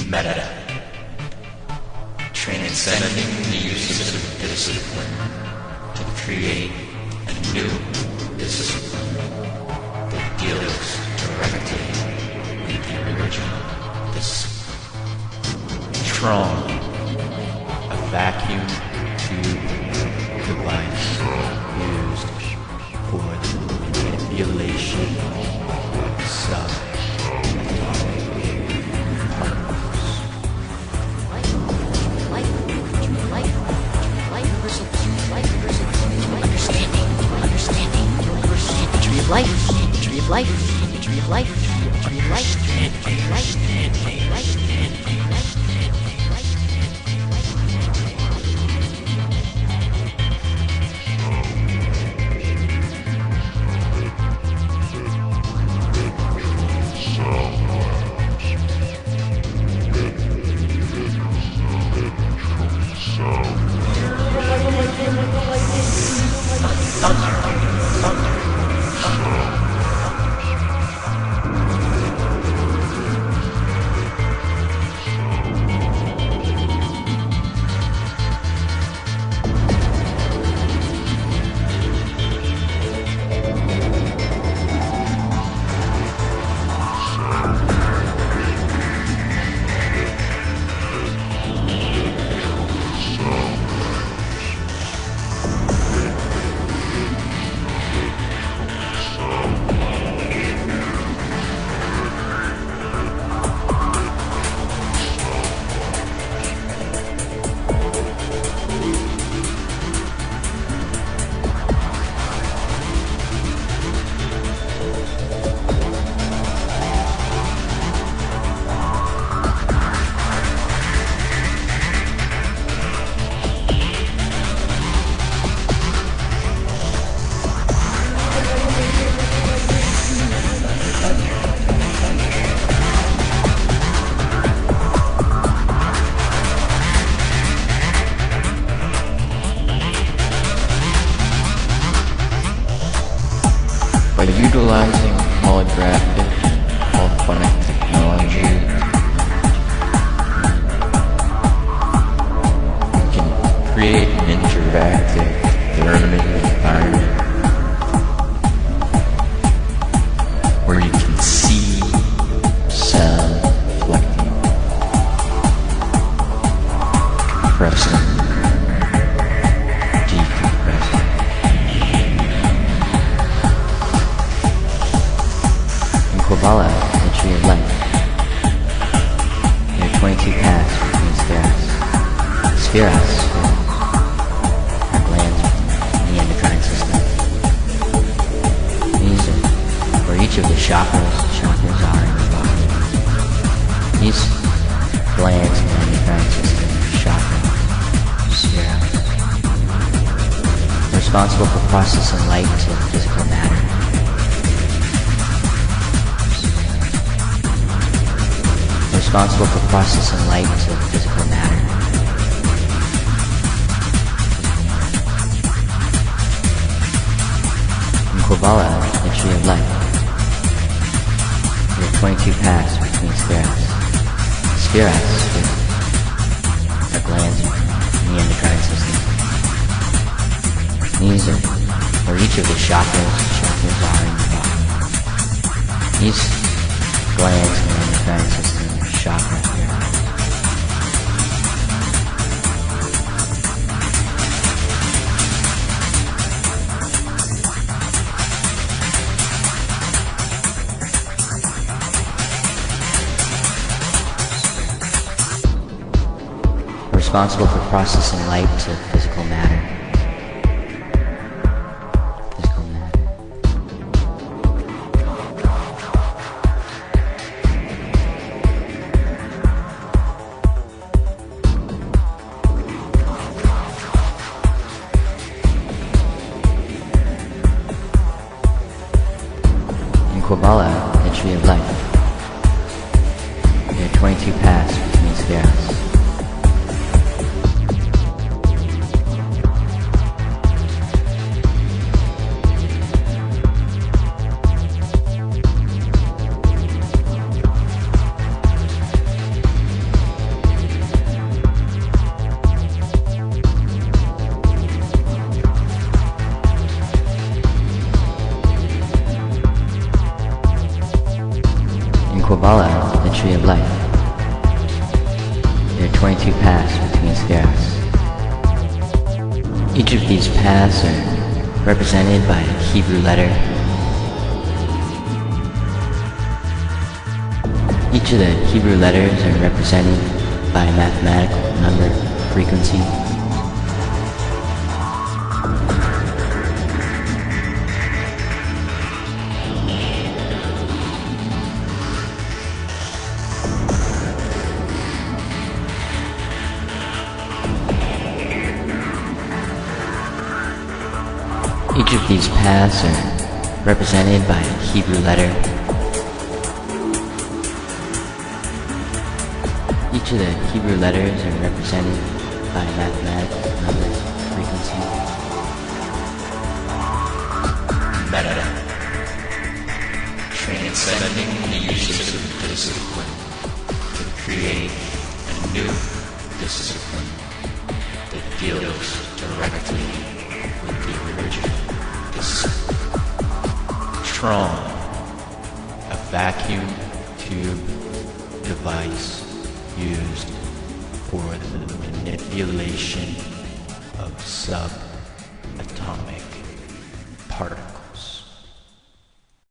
Meta. Transcending the uses of discipline to create a new discipline that deals directly with the original discipline. Tron, a vacuum tube device used for the manipulation of life, the tree of life, the tree of life, the tree of life, the tree of life, the tree of life. By utilizing holographic phonic technology, you can create an interactive learning environment where you can see sound reflecting, compressing, decompressing. Kovala, the tree of life. There are 22 paths between spheres. Spheres are glands in the endocrine system. These are where each of the chakras are in the body. These glands in the endocrine system are spheres. They're responsible for processing light to physical matter. Responsible for processing light to physical matter. In Kovala, the tree of life, there are 22 paths between spheres. Spheres are glands in the endocrine system. These are where each of the chakras are in the body. These glands in the endocrine system chakra here. Responsible for processing light to physical matter. Kovala, the tree of life. There are 22 paths between spheres. life. There are 22 paths between spheres. Each of these paths are represented by a Hebrew letter. Each of the Hebrew letters are represented by a mathematical number frequency. Each of these paths are represented by a Hebrew letter. Each of the Hebrew letters are represented by a mathematical number frequency. Meta. Transcending the uses of discipline to create a new discipline that deals directly with the original discipline. Tron, a vacuum tube device used for the manipulation of subatomic particles.